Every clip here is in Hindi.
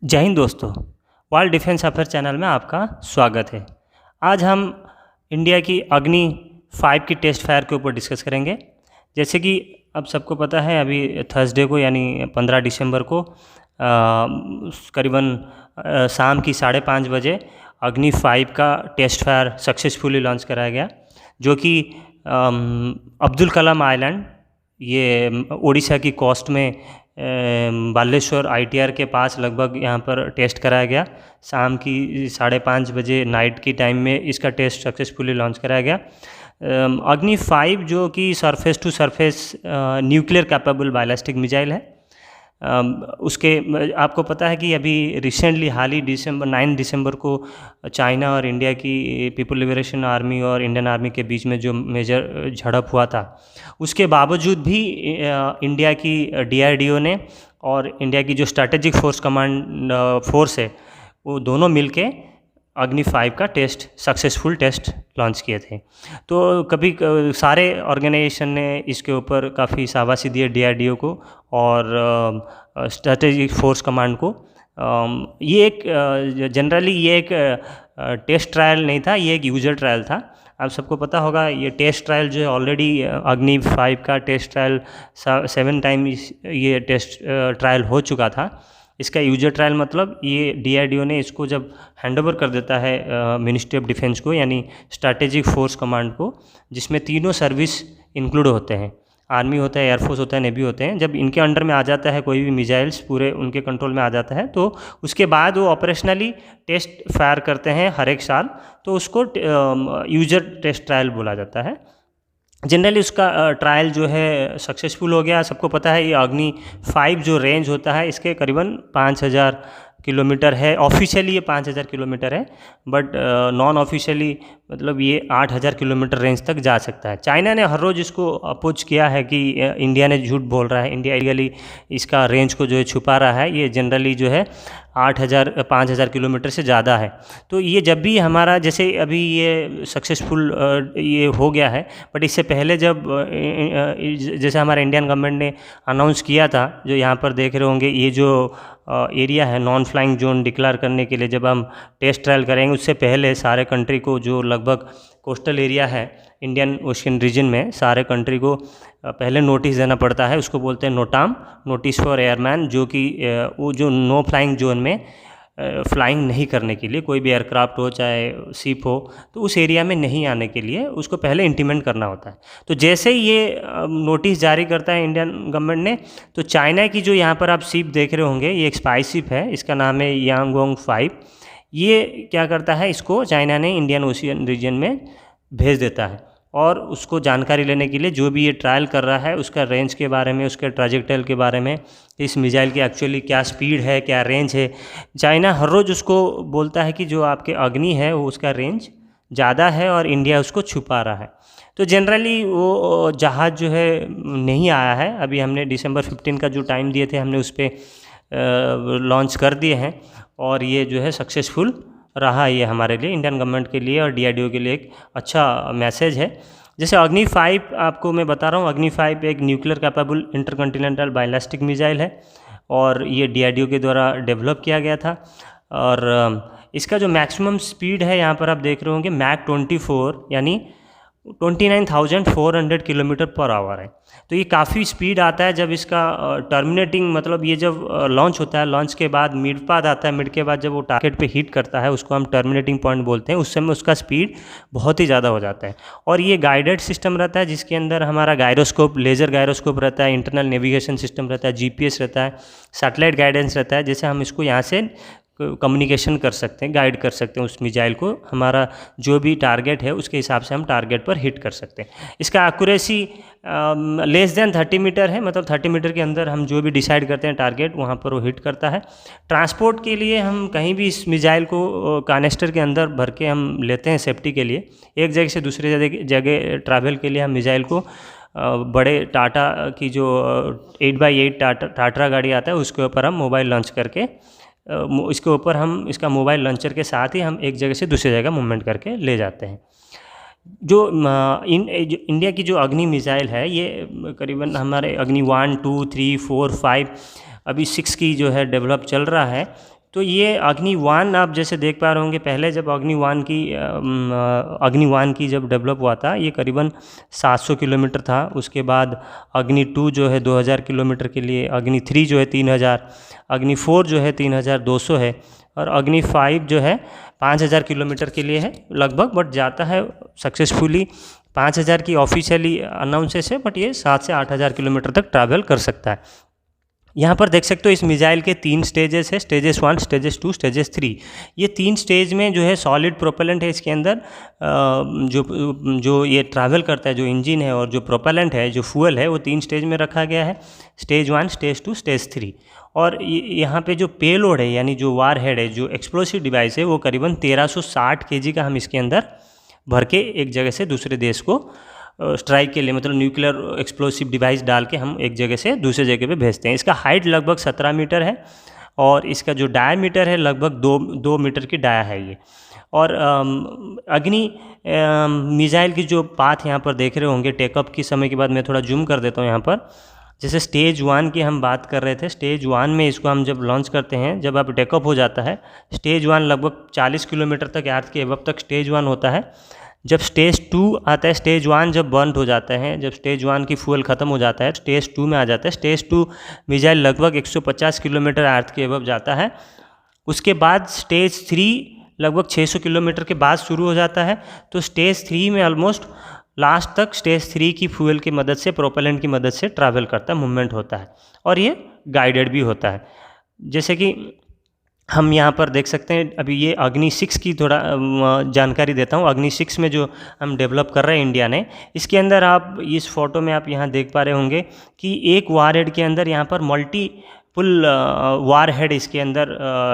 जय हिंद दोस्तों। वर्ल्ड डिफेंस अफेयर चैनल में आपका स्वागत है। आज हम इंडिया की अग्नि 5 की टेस्ट फायर के ऊपर डिस्कस करेंगे। जैसे कि अब सबको पता है, अभी थर्सडे को यानी 15 दिसंबर को करीबन शाम की 5:30 बजे अग्नि 5 का टेस्ट फायर सक्सेसफुली लॉन्च कराया गया, जो कि अब्दुल कलाम आइलैंड, ये उड़ीसा की कोस्ट में बालेश्वर ITR के पास लगभग यहाँ पर टेस्ट कराया गया। शाम की 5:30 बजे नाइट की टाइम में इसका टेस्ट सक्सेसफुली लॉन्च कराया गया। अग्नि 5 जो कि surface to surface nuclear capable ballistic missile है। उसके आपको पता है कि अभी रिसेंटली हाल ही 9 दिसंबर को चाइना और इंडिया की पीपल लिबरेशन आर्मी और इंडियन आर्मी के बीच में जो मेजर झड़प हुआ था, उसके बावजूद भी इंडिया की DRDO ने और इंडिया की जो स्ट्रैटेजिक फोर्स कमांड फोर्स है, वो दोनों मिलके अग्नि 5 का सक्सेसफुल टेस्ट लॉन्च किए थे। तो कभी सारे ऑर्गेनाइजेशन ने इसके ऊपर काफ़ी शाबाशी दी है, DRDO को और स्ट्रैटेजिक फोर्स कमांड को। ये एक जनरली ये एक टेस्ट ट्रायल नहीं था, ये एक यूजर ट्रायल था। आप सबको पता होगा, ये टेस्ट ट्रायल जो है ऑलरेडी अग्नि 5 का टेस्ट ट्रायल 7 टाइम ये टेस्ट ट्रायल हो चुका था। इसका यूजर ट्रायल मतलब ये DRDO ने इसको जब हैंडओवर कर देता है मिनिस्ट्री ऑफ डिफेंस को, यानी स्ट्रैटेजिक फोर्स कमांड को, जिसमें तीनों सर्विस इंक्लूड होते हैं, आर्मी होता है, एयरफोर्स होता है, नेवी होते हैं। जब इनके अंडर में आ जाता है कोई भी मिसाइल्स, पूरे उनके कंट्रोल में आ जाता है, तो उसके बाद वो ऑपरेशनली टेस्ट फायर करते हैं हर एक साल, तो उसको यूजर टेस्ट ट्रायल बोला जाता है। जनरली उसका ट्रायल जो है सक्सेसफुल हो गया। सबको पता है ये अग्नि 5 जो रेंज होता है इसके करीबन 5000 किलोमीटर है। ऑफिशियली ये 5000 किलोमीटर है, बट नॉन ऑफिशियली मतलब ये 8000 किलोमीटर रेंज तक जा सकता है। चाइना ने हर रोज़ इसको अपोज किया है कि इंडिया ने झूठ बोल रहा है, इंडिया इलीगली इसका रेंज को जो है छुपा रहा है। ये जनरली जो है 5000 किलोमीटर से ज़्यादा है। तो ये जब भी हमारा, जैसे अभी ये सक्सेसफुल ये हो गया है, बट इससे पहले जब जैसे हमारे इंडियन गवर्नमेंट ने अनाउंस किया था, जो यहाँ पर देख रहे होंगे, ये जो एरिया है नॉन फ्लाइंग जोन डिक्लेयर करने के लिए जब हम टेस्ट ट्रायल करेंगे, उससे पहले सारे कंट्री को, जो लगभग कोस्टल एरिया है इंडियन ओशियन रीजन में, सारे कंट्री को पहले नोटिस देना पड़ता है। उसको बोलते हैं नोटाम, नोटिस फॉर एयरमैन, जो कि वो जो नो फ्लाइंग जोन में फ्लाइंग नहीं करने के लिए, कोई भी एयरक्राफ्ट हो चाहे शिप हो, तो उस एरिया में नहीं आने के लिए उसको पहले इंटीमेंट करना होता है। तो जैसे ही ये नोटिस जारी करता है इंडियन गवर्नमेंट ने, तो चाइना की जो यहाँ पर आप शिप देख रहे होंगे, ये एक स्पाई शिप है, इसका नाम है यांगोंग 5। ये क्या करता है, इसको चाइना ने इंडियन ओशियन रीजन में भेज देता है और उसको जानकारी लेने के लिए, जो भी ये ट्रायल कर रहा है उसका रेंज के बारे में, उसके ट्रैजेक्टोरी के बारे में, इस मिसाइल की एक्चुअली क्या स्पीड है, क्या रेंज है। चाइना हर रोज़ उसको बोलता है कि जो आपके अग्नि है वो उसका रेंज ज़्यादा है और इंडिया उसको छुपा रहा है। तो जनरली वो जहाज़ जो है नहीं आया है। अभी हमने दिसंबर 15 का जो टाइम दिए थे, हमने उस पर लॉन्च कर दिए हैं और ये जो है सक्सेसफुल रहा। ये हमारे लिए, इंडियन गवर्नमेंट के लिए और DRDO के लिए एक अच्छा मैसेज है। जैसे अग्नि 5 आपको मैं बता रहा हूँ, अग्नि 5 एक nuclear capable intercontinental ballistic missile है और ये DRDO के द्वारा डेवलप किया गया था। और इसका जो मैक्सिमम स्पीड है, यहाँ पर आप देख रहे होंगे, मैक 24 यानी 29,400 किलोमीटर पर आवर है। तो ये काफ़ी स्पीड आता है। जब इसका टर्मिनेटिंग मतलब ये जब लॉन्च होता है, लॉन्च के बाद मिड पाथ आता है, मिड के बाद जब वो टारगेट पे हिट करता है, उसको हम टर्मिनेटिंग पॉइंट बोलते हैं, उस समय उसका स्पीड बहुत ही ज़्यादा हो जाता है। और ये गाइडेड सिस्टम रहता है, जिसके अंदर हमारा गायरोस्कोप, लेज़र गायरोस्कोप रहता है, इंटरनल नेविगेशन सिस्टम रहता है, GPS रहता है, सैटेलाइट गाइडेंस रहता है, जैसे हम इसको यहाँ से कम्युनिकेशन कर सकते हैं, गाइड कर सकते हैं उस मिसाइल को, हमारा जो भी टारगेट है उसके हिसाब से हम टारगेट पर हिट कर सकते हैं। इसका एक्यूरेसी लेस देन 30 मीटर है, मतलब 30 मीटर के अंदर हम जो भी डिसाइड करते हैं टारगेट, वहाँ पर वो हिट करता है। ट्रांसपोर्ट के लिए हम कहीं भी इस मिसाइल को कानेस्टर के अंदर भर के हम लेते हैं सेफ्टी के लिए। एक जगह से दूसरे जगह ट्रैवल के लिए हम मिसाइल को बड़े टाटा की जो 8x8 टाटा गाड़ी आता है, उसके ऊपर हम मोबाइल लॉन्च करके, इसके ऊपर हम इसका मोबाइल लॉन्चर के साथ ही हम एक जगह से दूसरी जगह मूवमेंट करके ले जाते हैं। जो इंडिया की जो अग्नि मिसाइल है, ये करीबन हमारे अग्नि 1, 2, 3, 4, 5, अभी 6 की जो है डेवलप चल रहा है। तो ये अग्नि 1 आप जैसे देख पा रहे होंगे, पहले जब अग्नि 1 की जब डेवलप हुआ था ये करीबन 700 किलोमीटर था। उसके बाद अग्नि 2 जो है 2000 किलोमीटर के लिए, अग्नि 3 जो है 3000, अग्नि 4 जो है 3200 है, और अग्नि 5 जो है 5000 किलोमीटर के लिए है लगभग, बट जाता है सक्सेसफुली 5000 की ऑफिशियली अनाउंसेस है, बट ये 7 से 8000 किलोमीटर तक ट्रैवल कर सकता है। यहाँ पर देख सकते हो इस मिसाइल के 3 स्टेजेस है, स्टेजेस 1, स्टेजेस 2, स्टेजेस 3। ये 3 स्टेज में जो है सॉलिड प्रोपेलेंट है इसके अंदर, जो ये ट्रैवल करता है, जो इंजन है और जो प्रोपेलेंट है, जो फ्यूल है, वो 3 स्टेज में रखा गया है, स्टेज 1, स्टेज 2, स्टेज 3। और यहाँ पे जो पेलोड है यानी जो वार हेड है, जो एक्सप्लोसिव डिवाइस है, वो करीबन 1360 kg का हम इसके अंदर भर के एक जगह से दूसरे देश को स्ट्राइक के लिए, मतलब न्यूक्लियर एक्सप्लोसिव डिवाइस डाल के हम एक जगह से दूसरे जगह पे भेजते हैं। इसका हाइट लगभग 17 मीटर है और इसका जो डायमीटर है लगभग 2 मीटर की डाया है ये। और अग्नि मिसाइल की जो पाथ यहाँ पर देख रहे होंगे टेकअप के समय के बाद, मैं थोड़ा जूम कर देता हूँ यहाँ पर। जैसे स्टेज 1 की हम बात कर रहे थे, स्टेज 1 में इसको हम जब लॉन्च करते हैं, जब आप टेकअप हो जाता है, स्टेज 1 लगभग 40 किलोमीटर तक अर्थ के एबव तक स्टेज 1 होता है। जब स्टेज 2 आता है, स्टेज 1 जब बर्न हो जाता है, जब स्टेज 1 की फ्यूल ख़त्म हो जाता है, स्टेज 2 में आ जाता है। स्टेज 2 मिसाइल लगभग 150 किलोमीटर अर्थ के एबव जाता है। उसके बाद स्टेज 3 लगभग 600 किलोमीटर के बाद शुरू हो जाता है। तो स्टेज 3 में ऑलमोस्ट लास्ट तक स्टेज 3 की फ्यूल की मदद से, प्रोपेलेंट की मदद से ट्रैवल करता है, मूवमेंट होता है, और ये गाइडेड भी होता है। जैसे कि हम यहाँ पर देख सकते हैं, अभी ये अग्नि 6 की थोड़ा जानकारी देता हूँ। अग्नि 6 में जो हम डेवलप कर रहे हैं इंडिया ने, इसके अंदर आप इस फोटो में आप यहाँ देख पा रहे होंगे कि एक वार हेड के अंदर यहाँ पर मल्टीपल वार हेड इसके अंदर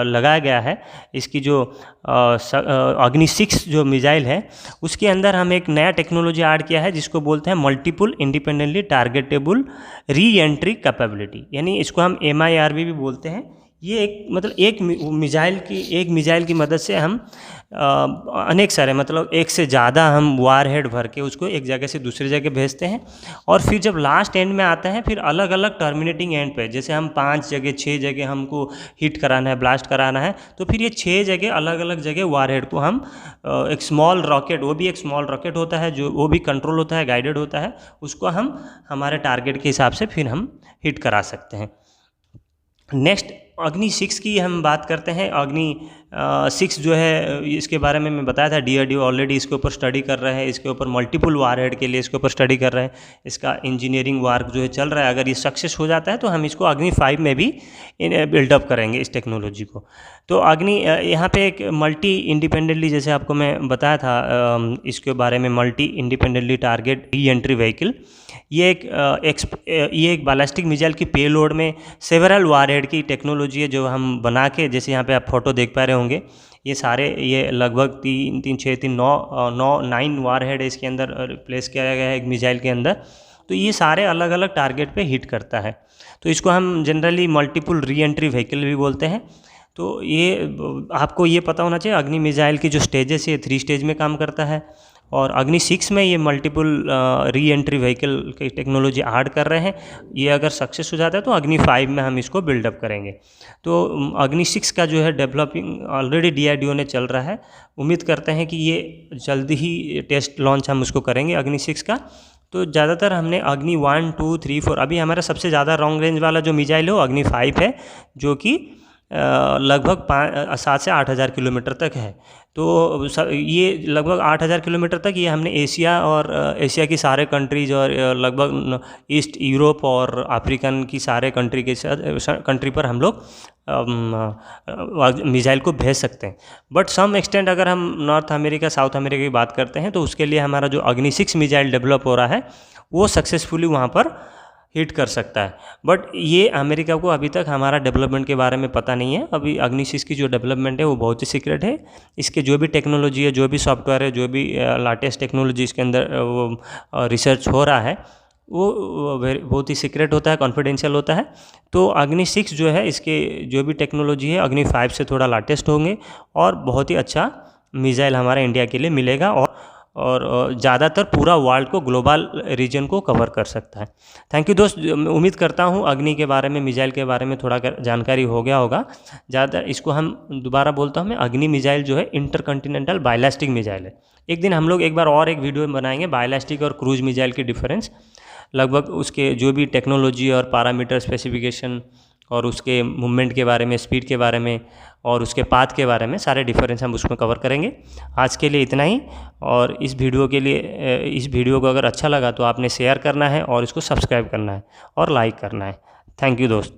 लगाया गया है। इसकी जो अग्नि 6 जो मिसाइल है उसके अंदर हम एक नया टेक्नोलॉजी ऐड किया है जिसको बोलते हैं multiple independently targetable re entry capability, यानी इसको हम MIRV भी बोलते हैं। ये एक मिसाइल की मदद से हम अनेक सारे, मतलब एक से ज़्यादा हम वार हेड भर के उसको एक जगह से दूसरी जगह भेजते हैं, और फिर जब लास्ट एंड में आता है, फिर अलग अलग टर्मिनेटिंग एंड पे, जैसे हम 5 जगह 6 जगह हमको हिट कराना है, ब्लास्ट कराना है, तो फिर ये 6 जगह अलग अलग जगह वार हेड को हम एक स्मॉल रॉकेट, वो भी एक स्मॉल रॉकेट होता है जो वो भी कंट्रोल होता है, गाइडेड होता है, उसको हम हमारे टारगेट के हिसाब से फिर हम हिट करा सकते हैं। नेक्स्ट अग्नि 6 की हम बात करते हैं। अग्नि 6 जो है, इसके बारे में मैं बताया था, DRDO ऑलरेडी इसके ऊपर स्टडी कर रहे हैं, इसके ऊपर मल्टीपल वारहेड के लिए इसके ऊपर स्टडी कर रहे हैं, इसका इंजीनियरिंग वर्क जो है चल रहा है। अगर ये सक्सेस हो जाता है तो हम इसको अग्नि 5 में भी बिल्डअप करेंगे इस टेक्नोलॉजी को। तो अग्नि यहाँ पे एक मल्टी इंडिपेंडेंटली, जैसे आपको मैं बताया था इसके बारे में, multi independently target re entry vehicle, ये एक बैलिस्टिक मिसाइल की पेलोड में सेवरल वारहेड की टेक्नोलॉजी है जो हम बना के, जैसे यहाँ पे आप फोटो देख पा रहे होंगे, ये सारे ये लगभग 9 वारहेड इसके अंदर प्लेस किया गया है एक मिसाइल के अंदर। तो ये सारे अलग अलग टारगेट पे हिट करता है, तो इसको हम generally multiple re entry vehicle भी बोलते हैं। तो ये आपको ये पता होना चाहिए, अग्नि मिसाइल की जो स्टेजेस है 3 स्टेज में काम करता है, और अग्नि 6 में ये मल्टीपल री एंट्री व्हीकल की टेक्नोलॉजी ऐड कर रहे हैं। ये अगर सक्सेस हो जाता है तो अग्नि 5 में हम इसको बिल्डअप करेंगे। तो अग्नि 6 का जो है डेवलपिंग ऑलरेडी DRDO ने चल रहा है, उम्मीद करते हैं कि ये जल्दी ही टेस्ट लॉन्च हम उसको करेंगे अग्नि 6 का। तो ज़्यादातर हमने अग्नि 1, 2, 3, 4, अभी हमारा सबसे ज़्यादा लॉन्ग रेंज वाला जो मिसाइल है वो अग्नि 5 है, जो कि लगभग 7 से 8000 किलोमीटर तक है। तो ये लगभग 8000 किलोमीटर तक ये हमने एशिया और एशिया की सारे कंट्रीज और लगभग ईस्ट यूरोप और अफ्रीकन की सारे कंट्री पर हम लोग मिसाइल को भेज सकते हैं। बट सम एक्सटेंट अगर हम नॉर्थ अमेरिका, साउथ अमेरिका की बात करते हैं, तो उसके लिए हमारा जो अग्नि 6 मिसाइल डेवलप हो रहा है वो सक्सेसफुली वहाँ पर हिट कर सकता है। बट ये अमेरिका को अभी तक हमारा डेवलपमेंट के बारे में पता नहीं है। अभी अग्नि 6 की जो डेवलपमेंट है वो बहुत ही सीक्रेट है। इसके जो भी टेक्नोलॉजी है, जो भी सॉफ्टवेयर है, जो भी लेटेस्ट टेक्नोलॉजी इसके अंदर वो रिसर्च हो रहा है, वो बहुत ही सीक्रेट होता है, कॉन्फिडेंशियल होता है। तो अग्नि 6 जो है, इसके जो भी टेक्नोलॉजी है अग्नि 5 से थोड़ा लेटेस्ट होंगे और बहुत ही अच्छा मिसाइल हमारे इंडिया के लिए मिलेगा। और और ज़्यादातर पूरा वर्ल्ड को, ग्लोबल रीजन को कवर कर सकता है। थैंक यू दोस्त। उम्मीद करता हूँ अग्नि के बारे में, मिसाइल के बारे में थोड़ा जानकारी हो गया होगा। ज़्यादा इसको हम दोबारा बोलता हूँ मैं, अग्नि मिसाइल जो है इंटरकॉन्टिनेंटल बायलास्टिक मिसाइल है। एक दिन हम लोग एक बार और एक वीडियो बनाएंगे बायलास्टिक और क्रूज मिसाइल की डिफरेंस, लगभग उसके जो भी टेक्नोलॉजी और पैरामीटर स्पेसिफिकेशन और उसके मूवमेंट के बारे में, स्पीड के बारे में और उसके पाथ के बारे में सारे डिफरेंस हम उसमें कवर करेंगे। आज के लिए इतना ही। और इस वीडियो को अगर अच्छा लगा तो आपने शेयर करना है और इसको सब्सक्राइब करना है और लाइक करना है। थैंक यू दोस्त।